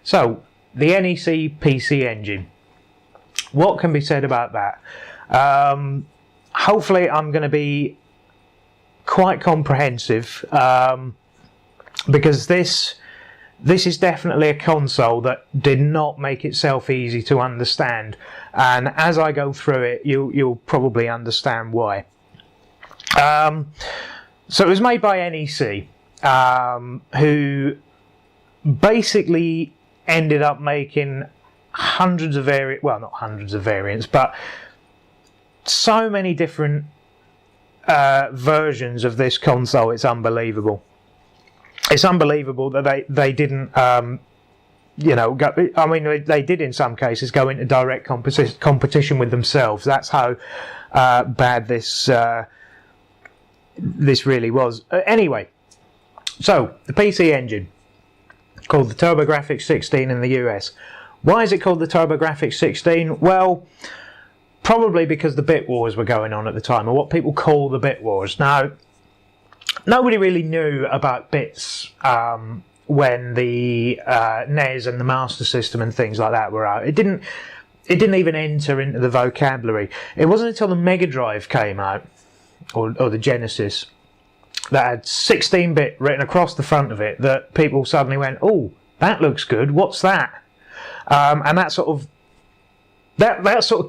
So, the NEC PC engine. What can be said about that? Hopefully I'm going to be quite comprehensive, because this is definitely a console that did not make itself easy to understand, and as I go through it you'll probably understand why. So it was made by NEC, who basically ended up making hundreds of well, not hundreds of variants, but so many different versions of this console. It's unbelievable. It's unbelievable that they didn't, you know, I mean, they did in some cases go into direct competition with themselves. That's how bad this really was. Anyway, so the PC engine, called the TurboGrafx 16 in the US. Why is it called the TurboGrafx 16? Well, probably because the bit wars were going on at the time, or what people call the bit wars. Now, nobody really knew about bits when the NES and the Master System and things like that were out. It didn't even enter into the vocabulary. It wasn't until the Mega Drive came out, or the Genesis, that had 16-bit written across the front of it, that people suddenly went, "Oh, that looks good. What's that?" And that sort of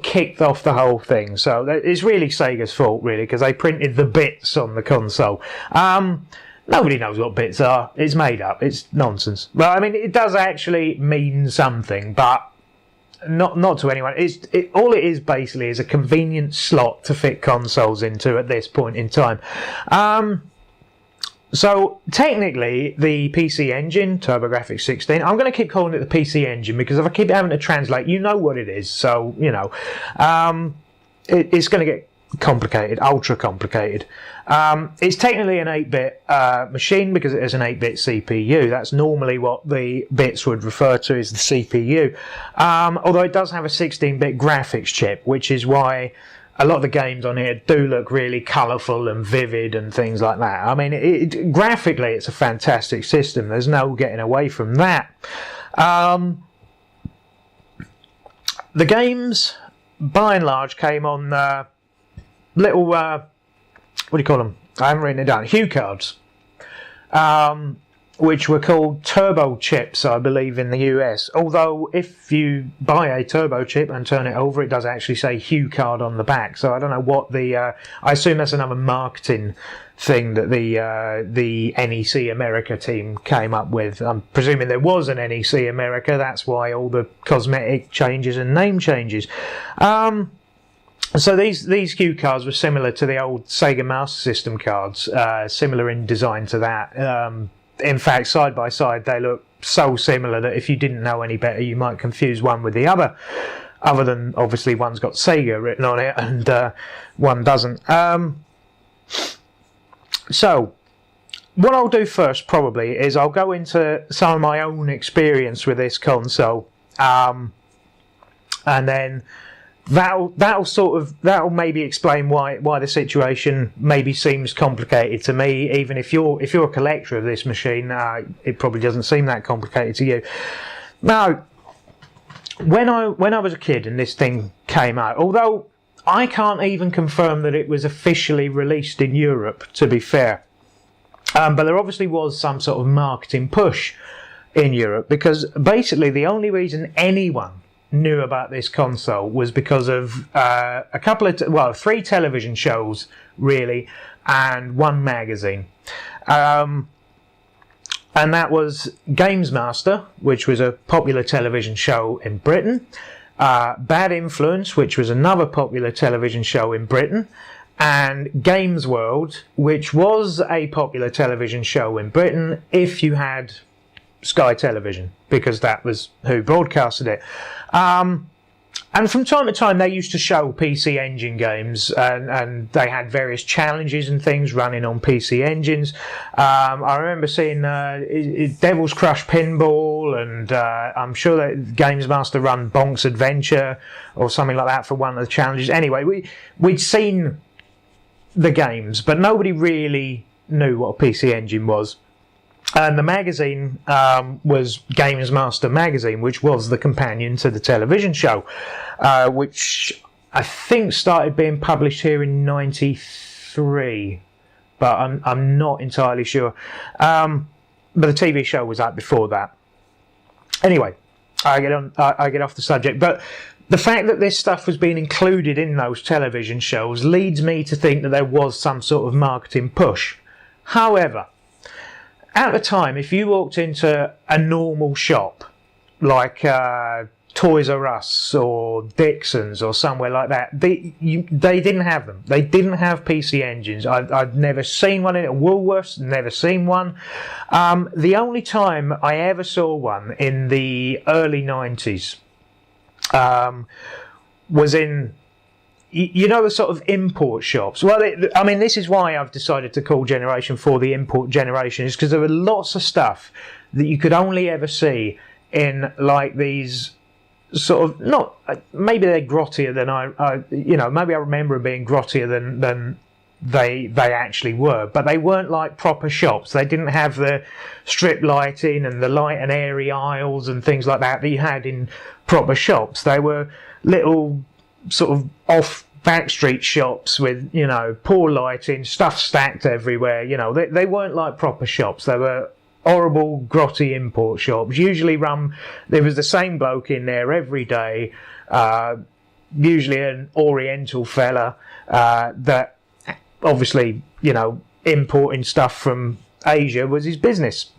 kicked off the whole thing. So it's really Sega's fault, really, because they printed the bits on the console. Nobody knows what bits are. It's made up. It's nonsense. Well, I mean, it does actually mean something, but not to anyone. All it is basically is a convenient slot to fit consoles into at this point in time. So technically, the PC engine, TurboGrafx 16, I'm going to keep calling it the PC engine because if I keep having to translate, you know what it is. So, you know, it's going to get complicated, ultra complicated. It's technically an 8-bit machine because it has an 8-bit CPU. That's normally what the bits would refer to as the CPU. Although it does have a 16-bit graphics chip, which is why a lot of the games on here do look really colourful and vivid and things like that. I mean, graphically, it's a fantastic system. There's no getting away from that. The games, by and large, came on little, what do you call them? I haven't written it down. Hue cards, which were called turbo chips, I believe, in the US. Although, if you buy a turbo chip and turn it over, it does actually say Hue card on the back. So I don't know what I assume that's another marketing thing that the NEC America team came up with. I'm presuming there was an NEC America. That's why all the cosmetic changes and name changes. So these Hue cards were similar to the old Sega Master System cards, similar in design to that. In fact, side by side, they look so similar that if you didn't know any better, you might confuse one with the other than, obviously, one's got Sega written on it and one doesn't. So, what I'll do first, probably, is I'll go into some of my own experience with this console, and then that'll maybe explain why the situation maybe seems complicated to me. Even if you're a collector of this machine, it probably doesn't seem that complicated to you. Now, when I was a kid and this thing came out, although I can't even confirm that it was officially released in Europe, to be fair, but there obviously was some sort of marketing push in Europe, because basically the only reason anyone knew about this console was because of a couple of 3 television shows, really, and 1 magazine, and that was Games Master, which was a popular television show in Britain, Bad Influence, which was another popular television show in Britain, and Games World, which was a popular television show in Britain if you had Sky Television, because that was who broadcasted it. And from time to time they used to show PC Engine games, and they had various challenges and things running on PC Engines. I remember seeing Devil's Crush Pinball, and I'm sure that Games Master run Bonk's Adventure or something like that for one of the challenges. Anyway, we'd seen the games, but nobody really knew what a PC Engine was. And the magazine was Games Master magazine, which was the companion to the television show, which I think started being published here in '93, but I'm not entirely sure. But the TV show was out before that. Anyway, I get off the subject, but the fact that this stuff was being included in those television shows leads me to think that there was some sort of marketing push. However, at the time, if you walked into a normal shop, like Toys R Us or Dixon's or somewhere like that, they didn't have them. They didn't have PC Engines. I'd never seen one in Woolworths, never seen one. The only time I ever saw one in the early 90s was in, you know, the sort of import shops. Well, I mean, this is why I've decided to call Generation 4 the import generation, is because there were lots of stuff that you could only ever see in like these sort of, not, maybe they're grottier than maybe I remember them being grottier than they actually were, but they weren't like proper shops. They didn't have the strip lighting and the light and airy aisles and things like that you had in proper shops. They were little sort of off backstreet shops with, you know, poor lighting, stuff stacked everywhere. You know, they weren't like proper shops. They were horrible, grotty import shops. Usually there was the same bloke in there every day, usually an Oriental fella that obviously, you know, importing stuff from Asia was his business.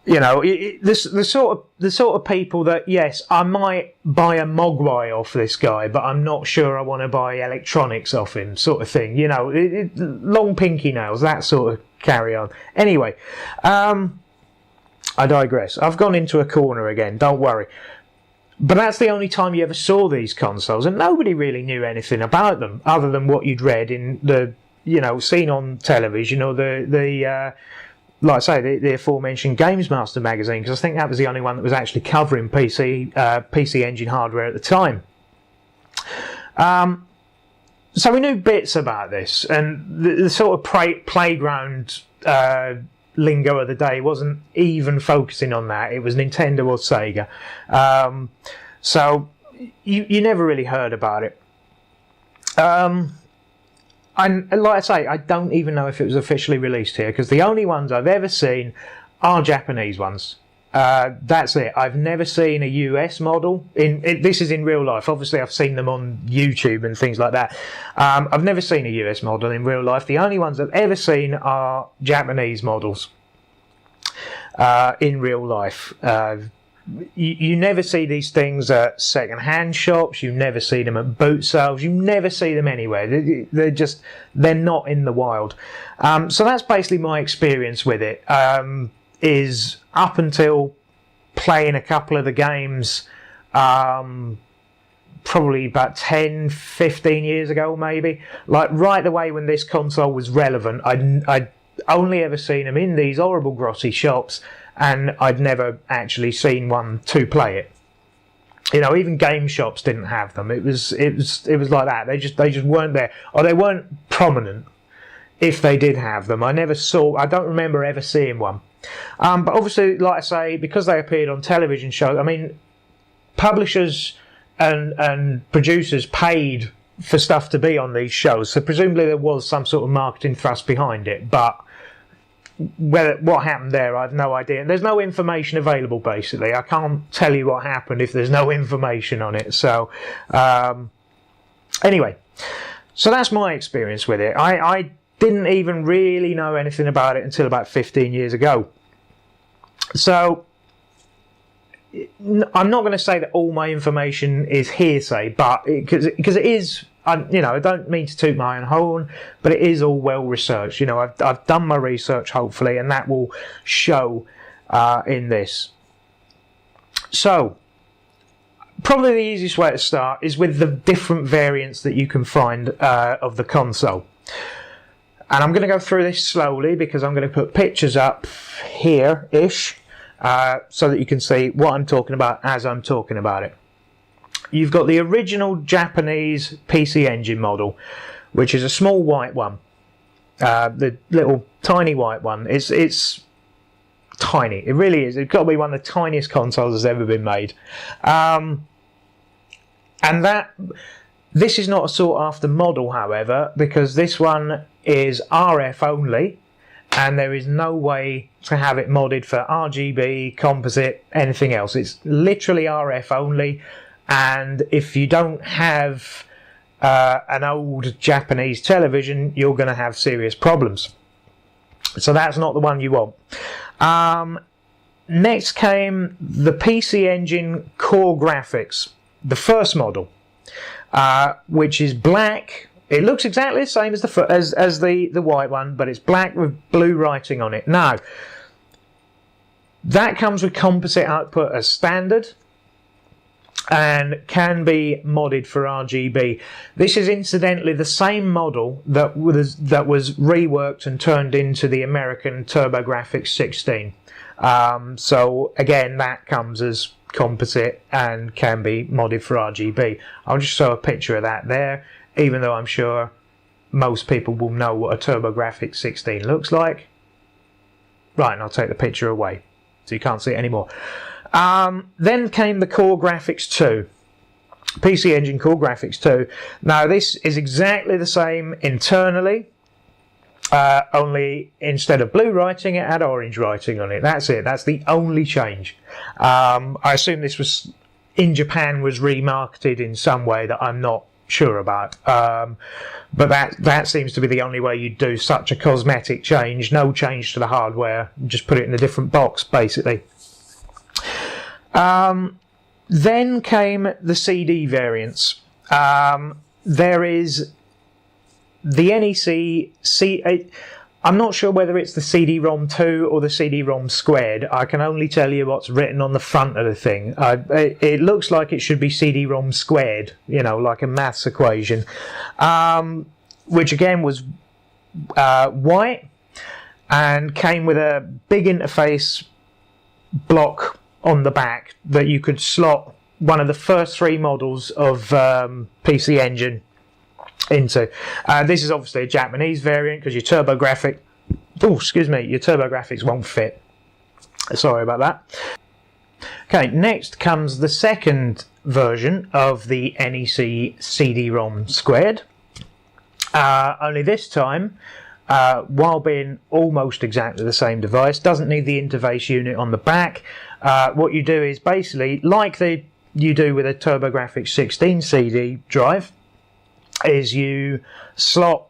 You know, the sort of people that, yes, I might buy a Mogwai off this guy, but I'm not sure I want to buy electronics off him, sort of thing. You know, long pinky nails, that sort of carry on. Anyway, I digress. I've gone into a corner again, don't worry. But that's the only time you ever saw these consoles, and nobody really knew anything about them other than what you'd read in the, you know, seen on television or the like I say, the aforementioned Games Master magazine, because I think that was the only one that was actually covering PC Engine hardware at the time. So we knew bits about this, and the sort of playground lingo of the day wasn't even focusing on that. It was Nintendo or Sega. So you never really heard about it. And like I say, I don't even know if it was officially released here, because the only ones I've ever seen are Japanese ones. That's it. I've never seen a US model. This is in real life. Obviously, I've seen them on YouTube and things like that. I've never seen a US model in real life. The only ones I've ever seen are Japanese models in real life. You never see these things at second-hand shops. You never see them at boot sales. You never see them anywhere. They're not in the wild. So that's basically my experience with it. Is up until playing a couple of the games, probably about 10, 15 years ago, maybe. Like right away when this console was relevant, I'd only ever seen them in these horrible grotty shops, and I'd never actually seen one to play it. You know, even game shops didn't have them. It was like that. They just weren't there, or they weren't prominent. If they did have them, I don't remember ever seeing one. But obviously, like I say, because they appeared on television shows, I mean, publishers and producers paid for stuff to be on these shows, so presumably there was some sort of marketing thrust behind it, but what happened there, I have no idea. And there's no information available, basically. I can't tell you what happened if there's no information on it. So, anyway, so that's my experience with it. I didn't even really know anything about it until about 15 years ago. So, I'm not going to say that all my information is hearsay, but because it is, you know, I don't mean to toot my own horn, but it is all well researched. You know, I've done my research, hopefully, and that will show in this. So, probably the easiest way to start is with the different variants that you can find of the console. And I'm going to go through this slowly because I'm going to put pictures up here-ish so that you can see what I'm talking about as I'm talking about it. You've got the original Japanese PC Engine model, which is a small white one. The little tiny white one. It's tiny. It really is. It's got to be one of the tiniest consoles that's ever been made. And this is not a sought after model, however, because this one is RF only, and there is no way to have it modded for RGB, composite, anything else. It's literally RF only, and if you don't have an old Japanese television, you're going to have serious problems. So that's not the one you want. Next came the PC Engine TurboGrafx, the first model, which is black. It looks exactly the same as the white one, but it's black with blue writing on it. Now, that comes with composite output as standard and can be modded for RGB. This is incidentally the same model that was reworked and turned into the American TurboGrafx 16. So again, that comes as composite and can be modded for RGB. I'll just show a picture of that there, even though I'm sure most people will know what a TurboGrafx 16 looks like. Right, and I'll take the picture away so you can't see it anymore. Then came the TurboGrafx 2, PC Engine TurboGrafx 2. Now this is exactly the same internally, only instead of blue writing it had orange writing on it. That's it. That's the only change. I assume this was in Japan, was remarketed in some way that I'm not sure about. But that seems to be the only way you do such a cosmetic change. No change to the hardware. Just put it in a different box, basically. Then came the CD variants. There is the NEC I'm not sure whether it's the CD-ROM 2 or the CD-ROM squared. I can only tell you what's written on the front of the thing. It looks like it should be CD-ROM squared, you know, like a maths equation, which again was white and came with a big interface block on the back that you could slot one of the first 3 models of PC Engine into. This is obviously a Japanese variant because your TurboGrafx, your TurboGrafx won't fit. Sorry about that. Okay, next comes the second version of the NEC CD-ROM squared. Only this time, while being almost exactly the same device, doesn't need the interface unit on the back. What you do is basically, like you do with a TurboGrafx 16 CD drive, is you slot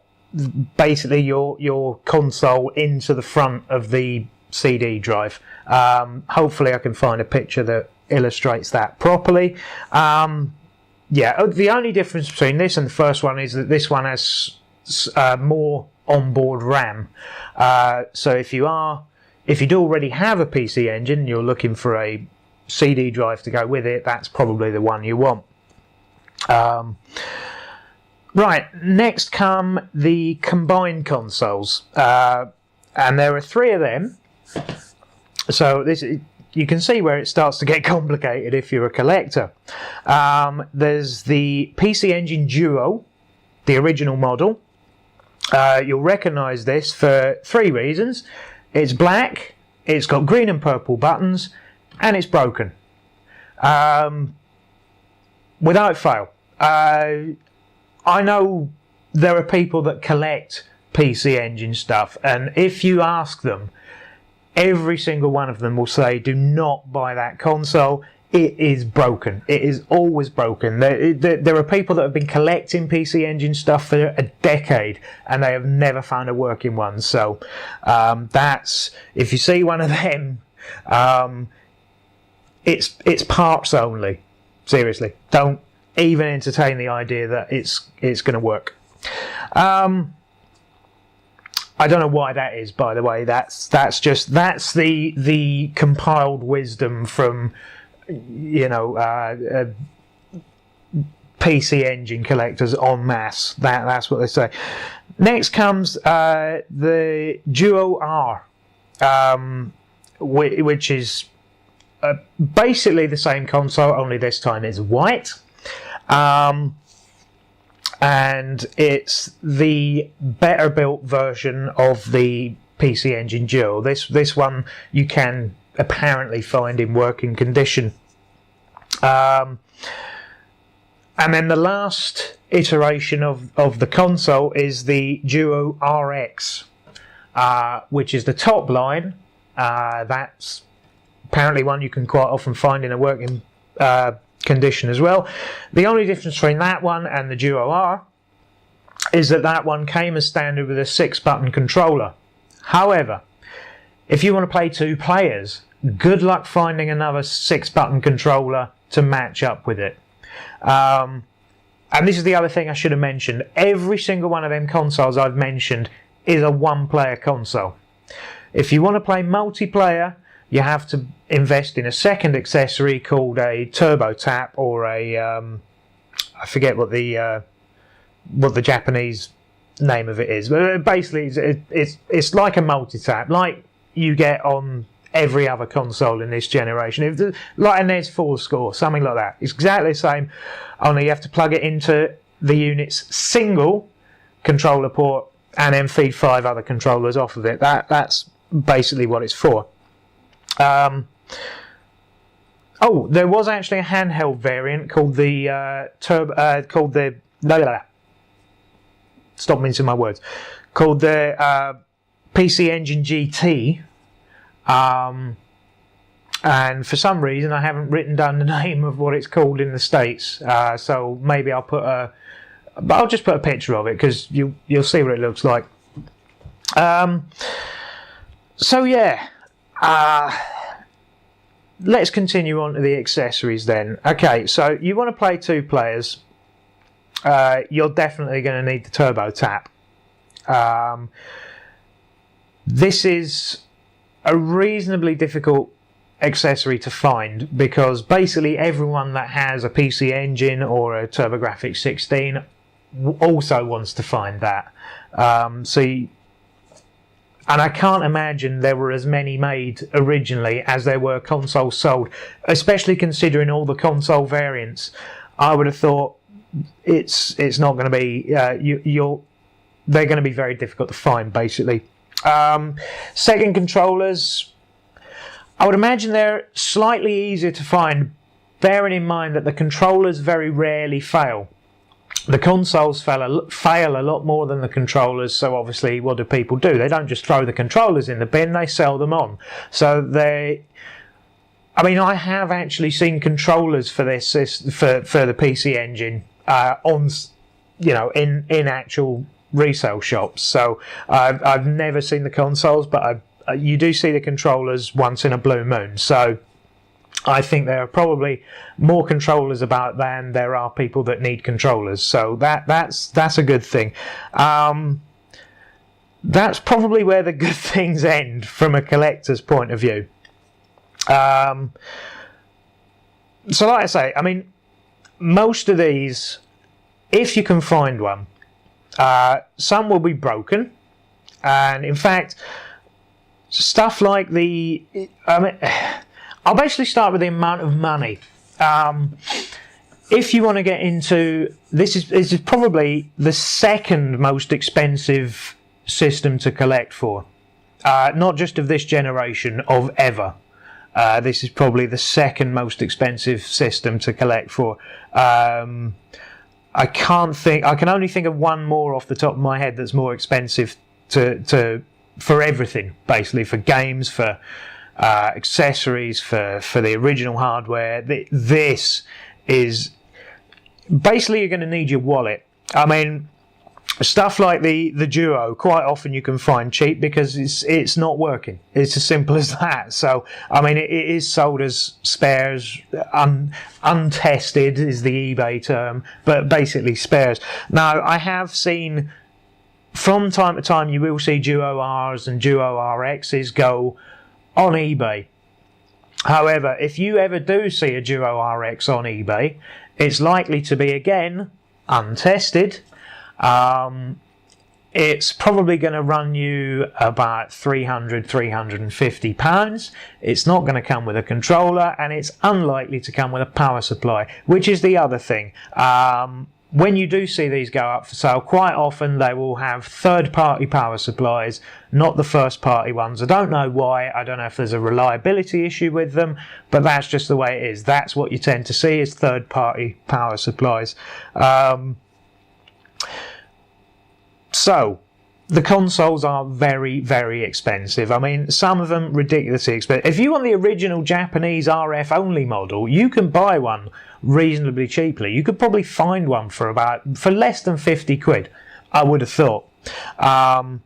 basically your console into the front of the CD drive. Hopefully I can find a picture that illustrates that properly. Yeah, the only difference between this and the first one is that this one has more onboard RAM. So if you do already have a PC Engine and you're looking for a CD drive to go with it, that's probably the one you want. Right, next come the combined consoles, and there are 3 of them. So you can see where it starts to get complicated if you're a collector. There's the PC Engine Duo, the original model. You'll recognise this for 3 reasons. It's black, it's got green and purple buttons, and it's broken. Without fail. I know there are people that collect PC Engine stuff, and if you ask them, every single one of them will say, do not buy that console. It is broken. It is always broken. There are people that have been collecting PC Engine stuff for a decade, and they have never found a working one. So if you see one of them, it's parts only. Seriously, don't even entertain the idea that it's going to work. I don't know why that is, by the way. That's the compiled wisdom from, you know, PC Engine collectors en masse. That's what they say. Next comes the Duo R, which is basically the same console, only this time it's white. And it's the better built version of the PC Engine Dual. This one you can apparently find in working condition. And then the last iteration of the console is the Duo RX, which is the top line. That's apparently one you can quite often find in a working condition as well. The only difference between that one and the Duo R is that one came as standard with a 6-button controller. However, if you want to play 2 players, good luck finding another 6-button controller to match up with it. And this is the other thing I should have mentioned. Every single one of them consoles I've mentioned is a 1-player console. If you want to play multiplayer, you have to invest in a second accessory called a turbo tap, or a I forget what the Japanese name of it is, but basically it's like a multi-tap, like you get on every other console in this generation, like a NES 4 score, something like that. It's exactly the same, only you have to plug it into the unit's single controller port and then feed 5 other controllers off of it. That's basically what it's for. Oh, there was actually a handheld variant called the stop mincing my words, called the PC Engine GT, and for some reason I haven't written down the name of what it's called in the States, so maybe I'll just put a picture of it, because you'll see what it looks like. So yeah, let's continue on to the accessories then. Okay, so you want to play 2 players, you're definitely going to need the turbo tap. This is a reasonably difficult accessory to find, because basically everyone that has a PC Engine or a TurboGrafx 16 also wants to find that. And I can't imagine there were as many made originally as there were consoles sold, especially considering all the console variants. I would have thought it's not going to be they're going to be very difficult to find, basically. Second controllers, I would imagine they're slightly easier to find, bearing in mind that the controllers very rarely fail. The consoles fail a lot more than the controllers, so obviously what do people do? They don't just throw the controllers in the bin, they sell them on. So I have actually seen controllers for this for the PC Engine on, in actual resale shops. So I've never seen the consoles, but you do see the controllers once in a blue moon. So I think there are probably more controllers about than there are people that need controllers. So that's a good thing. That's probably where the good things end from a collector's point of view. So like I say, most of these, if you can find one, some will be broken, and in fact stuff like I'll basically start with the amount of money. If you want to get into this is probably the second most expensive system to collect for, not just of this generation, of ever. This is probably the second most expensive system to collect for. I can only think of one more off the top of my head that's more expensive for everything, basically, for games, for accessories, for the original hardware. This is basically, you're going to need your wallet. Stuff like the Duo, quite often you can find cheap because it's not working. It's as simple as that. So it is sold as spares, untested is the eBay term, but basically spares. Now, I have seen from time to time, you will see Duo Rs and Duo RXs go on eBay. However, if you ever do see a Duo RX on eBay, it's likely to be, again, untested. It's probably going to run you about £350. It's not going to come with a controller, and it's unlikely to come with a power supply, which is the other thing. when you do see these go up for sale, quite often they will have third-party power supplies, not the first-party ones. I don't know why. I don't know if there's a reliability issue with them, but that's just the way it is. That's what you tend to see is third-party power supplies. So the consoles are very, very expensive. I mean, some of them ridiculously expensive. If you want the original Japanese RF only model, you can buy one reasonably cheaply. You could probably find one for less than 50 quid, I would have thought. But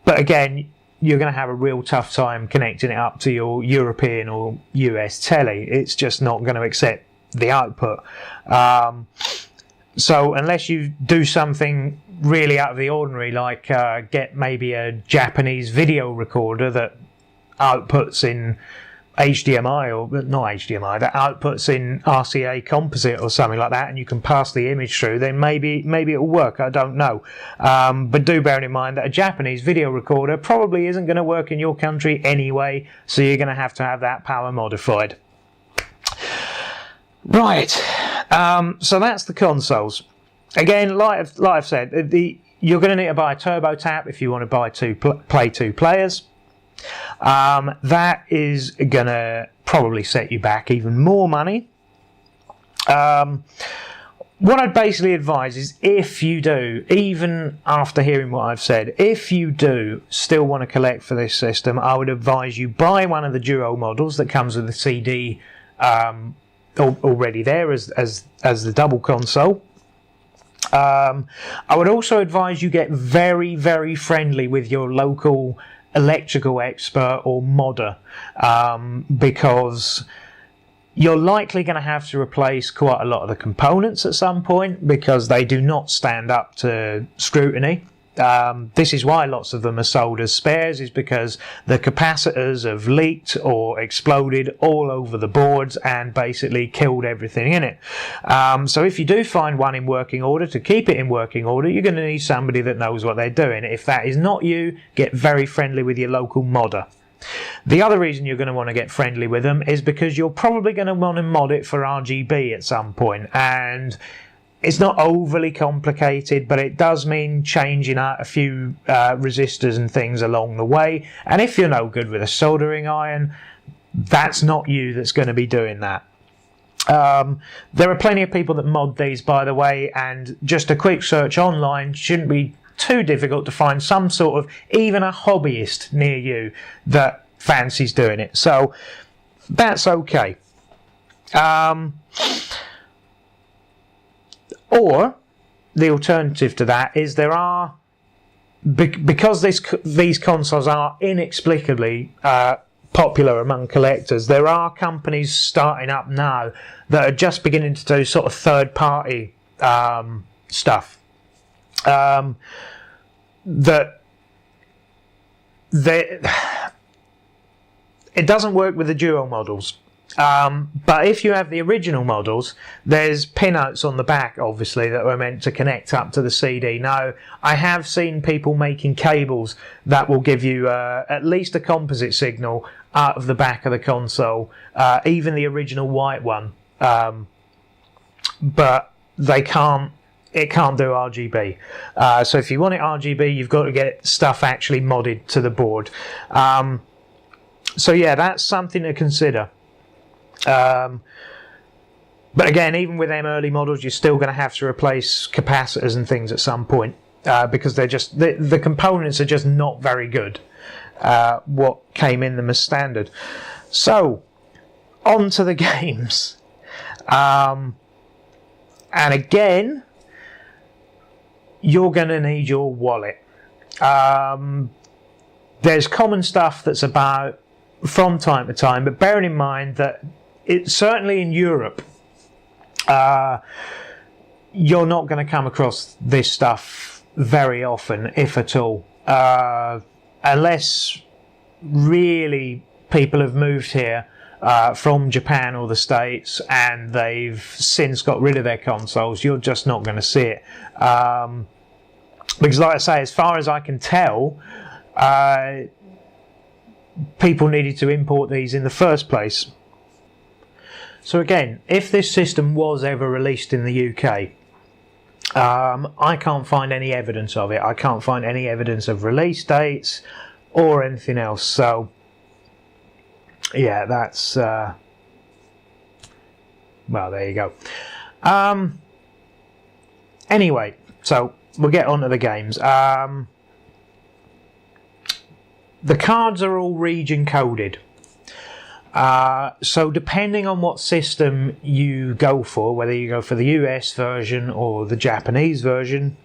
again, you're going to have a real tough time connecting it up to your European or US telly. It's just not going to accept the output. So unless you do something really out of the ordinary, like get maybe a Japanese video recorder that outputs in HDMI, or not HDMI, that outputs in RCA composite or something like that, and you can pass the image through, then maybe it'll work. I don't know. But do bear in mind that a Japanese video recorder probably isn't going to work in your country anyway, so you're going to have that power modified. Right. So that's the consoles. Again, like I've said, you're going to need to buy a turbo tap if you want to buy play two players. That is going to probably set you back even more money. What I'd basically advise is, if you do, even after hearing what I've said, if you do still want to collect for this system, I would advise you buy one of the Duo models that comes with the CD already there as the double console. I would also advise you get very, very friendly with your local electrical expert or modder, because you're likely going to have to replace quite a lot of the components at some point, because they do not stand up to scrutiny. This is why lots of them are sold as spares, is because the capacitors have leaked or exploded all over the boards and basically killed everything in it. So if you do find one in working order, to keep it in working order, you're going to need somebody that knows what they're doing. If that is not you, get very friendly with your local modder. The other reason you're going to want to get friendly with them is because you're probably going to want to mod it for RGB at some point, and it's not overly complicated, but it does mean changing out a few resistors and things along the way. And if you're no good with a soldering iron, that's not you that's going to be doing that. There are plenty of people that mod these, by the way, and just a quick search online shouldn't be too difficult to find some sort of, even a hobbyist near you that fancies doing it. So that's okay. Or the alternative to that is because these consoles are inexplicably popular among collectors, there are companies starting up now that are just beginning to do sort of third-party stuff. It doesn't work with the Duo models. But if you have the original models, there's pinouts on the back, obviously, that were meant to connect up to the CD. Now, I have seen people making cables that will give you at least a composite signal out of the back of the console, even the original white one. But it can't do RGB. So if you want it RGB, you've got to get stuff actually modded to the board. So yeah, that's something to consider. But again, even with them early models, you're still going to have to replace capacitors and things at some point, because they're just the components are just not very good. What came in them as standard. So on to the games, and again, you're going to need your wallet. There's common stuff that's about from time to time, but bearing in mind that certainly in Europe, you're not going to come across this stuff very often, if at all, unless really people have moved here from Japan or the States and they've since got rid of their consoles. You're just not going to see it, because like I say, as far as I can tell, people needed to import these in the first place. So again, if this system was ever released in the UK, I can't find any evidence of it. I can't find any evidence of release dates or anything else. So yeah, that's well, there you go. Anyway, so we'll get on to the games. The cards are all region coded. So depending on what system you go for, whether you go for the US version or the Japanese version,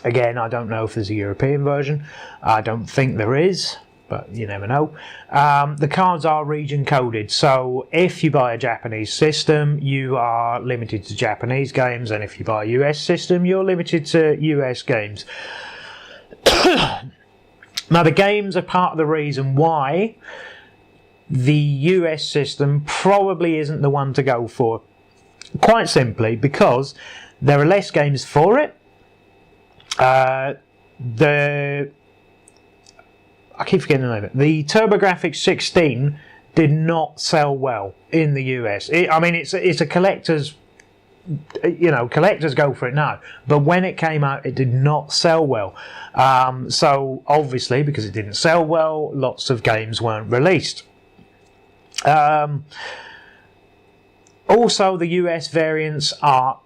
again, I don't know if there's a European version. I don't think there is, but you never know. The cards are region coded, so if you buy a Japanese system, you are limited to Japanese games, and if you buy a US system, you're limited to US games. Now, the games are part of the reason why the US system probably isn't the one to go for. Quite simply because there are less games for it. I keep forgetting the name of it. The TurboGrafx 16 did not sell well in the US. I mean, it's a collector's, you know, collectors go for it now. But when it came out, it did not sell well. So obviously, because it didn't sell well, lots of games weren't released. Also, the US variants are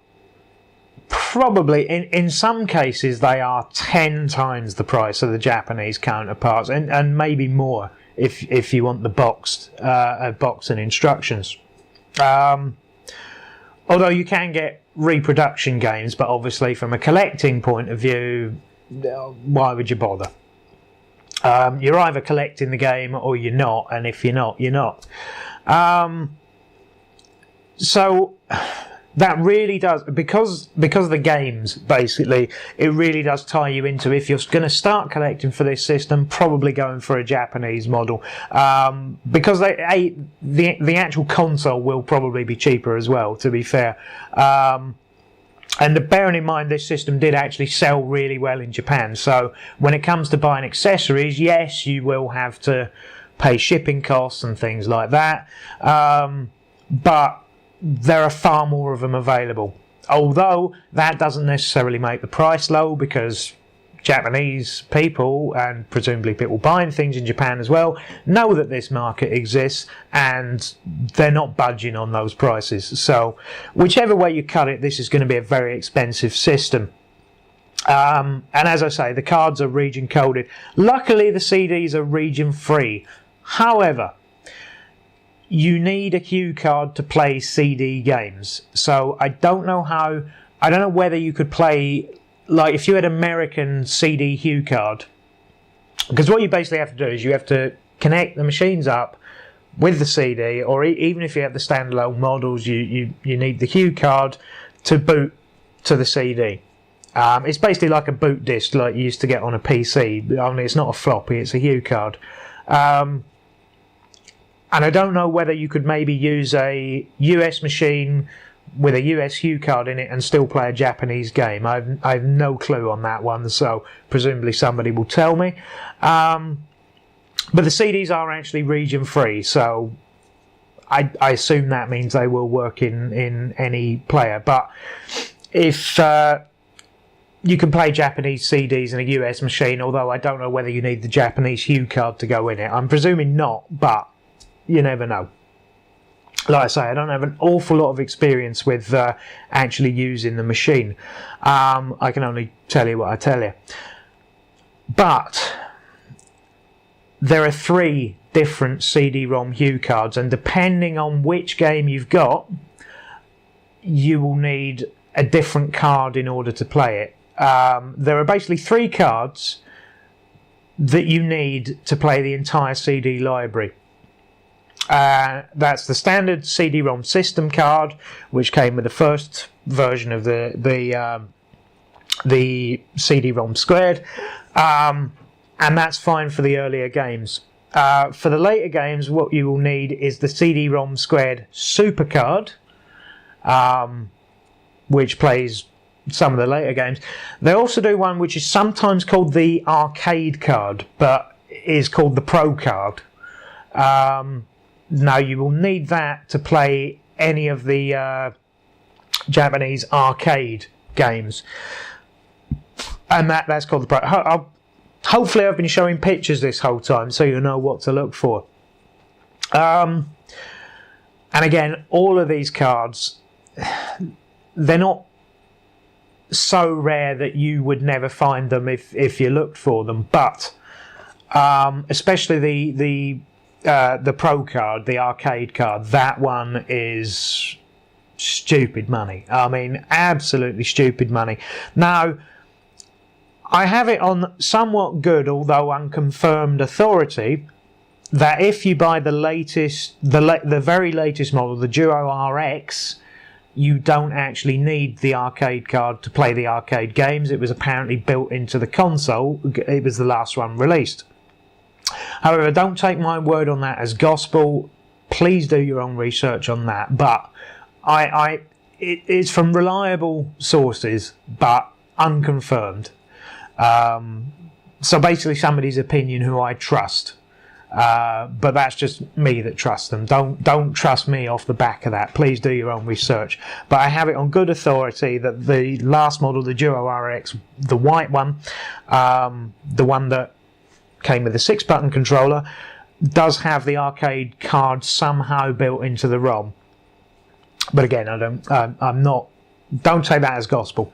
probably, in some cases, they are 10 times the price of the Japanese counterparts, and maybe more if you want the box and instructions. Although you can get reproduction games, but obviously from a collecting point of view, why would you bother? You're either collecting the game or you're not, and if you're not, you're not. So that really does, because of the games, basically, it really does tie you into, if you're going to start collecting for this system, probably going for a Japanese model, because the actual console will probably be cheaper as well, to be fair. And bearing in mind, this system did actually sell really well in Japan. So when it comes to buying accessories, yes, you will have to pay shipping costs and things like that. But there are far more of them available. Although that doesn't necessarily make the price low, because Japanese people, and presumably people buying things in Japan as well, know that this market exists and they're not budging on those prices. So whichever way you cut it, this is going to be a very expensive system. And as I say, the cards are region coded. Luckily, the CDs are region free. However, you need a cue card to play CD games. So I don't know whether you could play, like if you had American CD hue card, because what you basically have to do is you have to connect the machines up with the CD, or even if you have the standalone models, you need the hue card to boot to the CD. It's basically like a boot disc like you used to get on a PC, only it's not a floppy, it's a hue card. And I don't know whether you could maybe use a US machine with a US hue card in it and still play a Japanese game. I have no clue on that one, so presumably somebody will tell me. But the CDs are actually region free, so I assume that means they will work in any player. But if you can play Japanese CDs in a US machine, although I don't know whether you need the Japanese hue card to go in it. I'm presuming not, but you never know. Like I say, I don't have an awful lot of experience with actually using the machine. I can only tell you what I tell you. But there are 3 different CD-ROM hue cards, and depending on which game you've got, you will need a different card in order to play it. There are basically 3 cards that you need to play the entire CD library. That's the standard CD-ROM system card, which came with the first version of the CD-ROM squared, and that's fine for the earlier games. For the later games, what you will need is the CD-ROM squared super card, which plays some of the later games. They also do one which is sometimes called the arcade card, but is called the pro card. Now you will need that to play any of the Japanese arcade games. And that's called the Pro. Hopefully I've been showing pictures this whole time so you know what to look for. And again, all of these cards, they're not so rare that you would never find them if you looked for them, but especially the Pro card, the arcade card, that one is stupid money. I mean, absolutely stupid money. Now, I have it on somewhat good, although unconfirmed authority, that if you buy the latest, the very latest model, the Duo RX, you don't actually need the arcade card to play the arcade games. It was apparently built into the console. It was the last one released. However, don't take my word on that as gospel. Please do your own research on that. But it's from reliable sources, but unconfirmed. So basically somebody's opinion who I trust. But that's just me that trusts them. Don't trust me off the back of that. Please do your own research. But I have it on good authority that the last model, the Duo RX, the white one, the one that came with a 6-button controller, does have the arcade card somehow built into the ROM. But again, don't take that as gospel.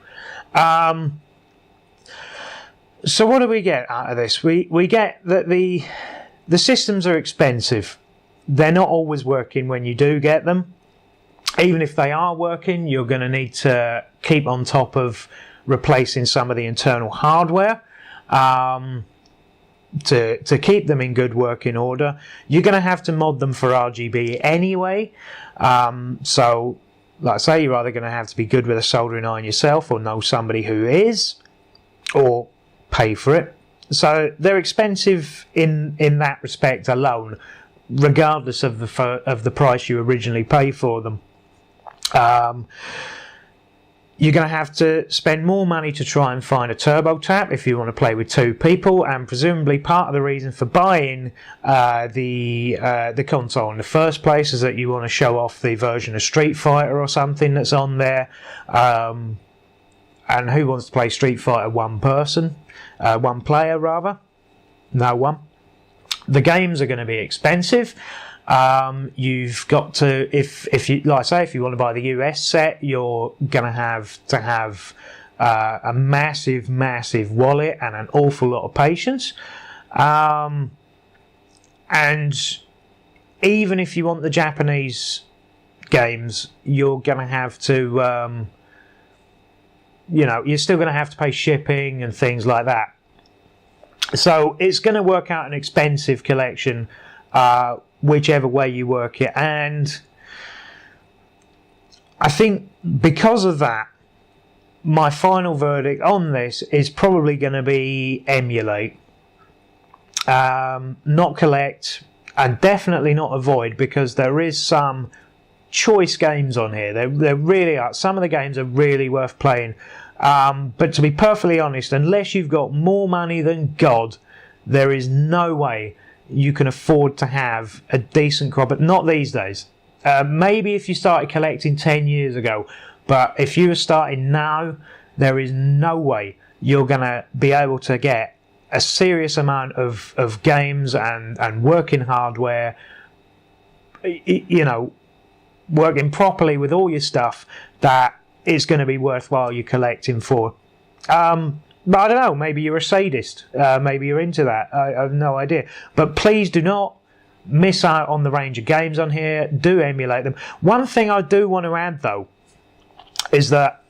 So what do we get out of this? We get that the systems are expensive. They're not always working when you do get them. Even if they are working, you're going to need to keep on top of replacing some of the internal hardware to keep them in good working order. You're going to have to mod them for RGB anyway. So, like I say, you're either going to have to be good with a soldering iron yourself or know somebody who is, or pay for it. So they're expensive in that respect alone, regardless of the price you originally pay for them. You're going to have to spend more money to try and find a TurboTap if you want to play with 2 people, and presumably part of the reason for buying the console in the first place is that you want to show off the version of Street Fighter or something that's on there. And who wants to play Street Fighter one player rather? No one. The games are going to be expensive. You've got to, if you, like I say, if you want to buy the US set, you're going to have a massive wallet and an awful lot of patience. And even if you want the Japanese games, you're going to have to, you're still going to have to pay shipping and things like that. So it's going to work out an expensive collection, whichever way you work it. And I think because of that, my final verdict on this is probably going to be emulate. Not collect, and definitely not avoid, because there is some choice games on here. There really are. Some of the games are really worth playing. But to be perfectly honest, unless you've got more money than God, there is no way you can afford to have a decent crop. But not these days. Maybe if you started collecting 10 years ago, but if you were starting now, there is no way you're going to be able to get a serious amount of games and working hardware, working properly with all your stuff, that is going to be worthwhile you collecting for. But I don't know, maybe you're a sadist, maybe you're into that, I have no idea. But please do not miss out on the range of games on here. Do emulate them. One thing I do want to add though is that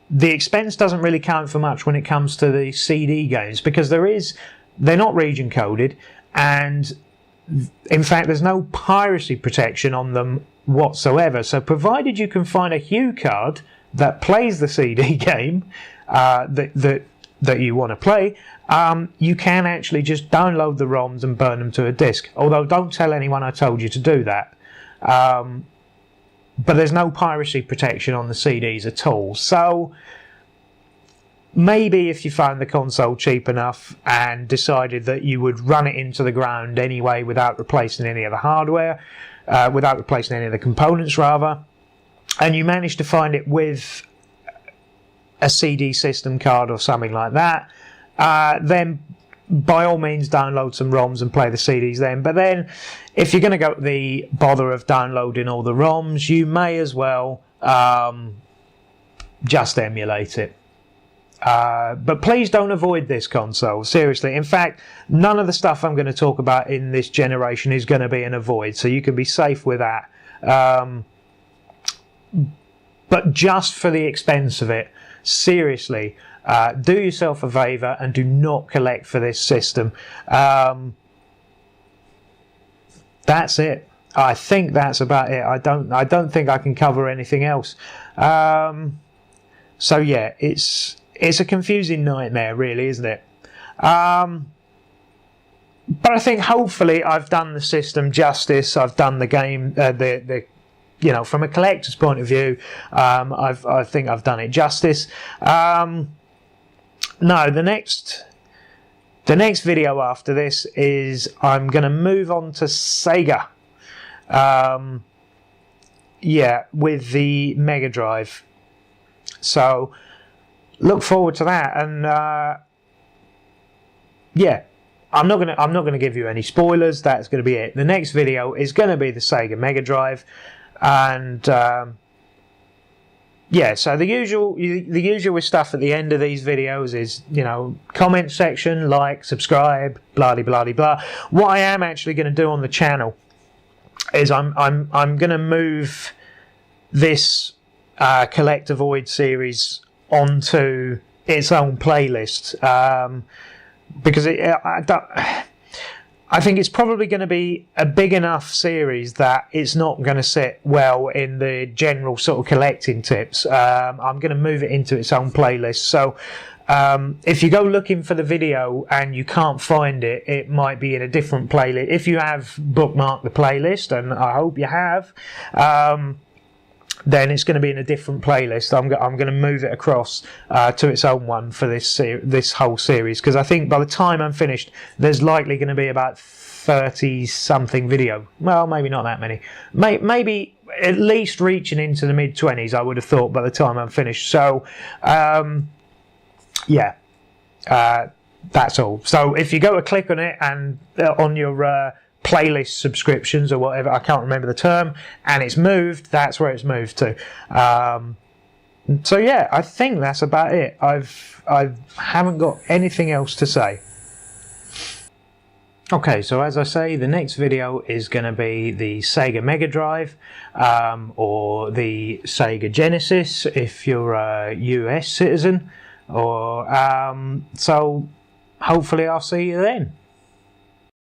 the expense doesn't really count for much when it comes to the CD games, because they're not region coded, and in fact there's no piracy protection on them whatsoever. So provided you can find a Hue card that plays the CD game that you want to play, you can actually just download the ROMs and burn them to a disk. Although don't tell anyone I told you to do that. But there's no piracy protection on the CDs at all. So maybe if you found the console cheap enough and decided that you would run it into the ground anyway without replacing any of the hardware, without replacing any of the components rather, and you managed to find it with a CD system card or something like that, then by all means download some ROMs and play the CDs then. But then if you're going to go to the bother of downloading all the ROMs, you may as well just emulate it. But please don't avoid this console, seriously. In fact, none of the stuff I'm going to talk about in this generation is going to be an avoid, so you can be safe with that. But just for the expense of it, seriously, do yourself a favour and do not collect for this system. That's it. I think that's about it. I don't think I can cover anything else. So yeah, it's a confusing nightmare, really, isn't it? But I think hopefully I've done the system justice. I've done the game, you know, from a collector's point of view. I think I've done it justice. No, the next video after this is I'm going to move on to Sega. Yeah, with the Mega Drive. So look forward to that, and yeah, I'm not gonna give you any spoilers. That's going to be it. The next video is going to be the Sega Mega Drive, and yeah. So the usual stuff at the end of these videos is, you know, comment section, like, subscribe, blah blah blah blah. What I am actually going to do on the channel is I'm going to move this Collector Void series onto its own playlist, because I think it's probably going to be a big enough series that it's not going to sit well in the general sort of collecting tips. I'm going to move it into its own playlist. So if you go looking for the video and you can't find it, it might be in a different playlist. If you have bookmarked the playlist, and I hope you have, then it's going to be in a different playlist. I'm going to move it across to its own one for this whole series, because I think by the time I'm finished, there's likely going to be about 30-something video. Well, maybe not that many. Maybe at least reaching into the mid-20s, I would have thought, by the time I'm finished. So, yeah, that's all. So if you go to click on it and on your playlist subscriptions or whatever, I can't remember the term, and it's moved, that's where it's moved to. So yeah, I think that's about it. I haven't got anything else to say. Okay, so as I say, the next video is going to be the Sega Mega Drive, or the Sega Genesis if you're a US citizen, or so hopefully I'll see you then.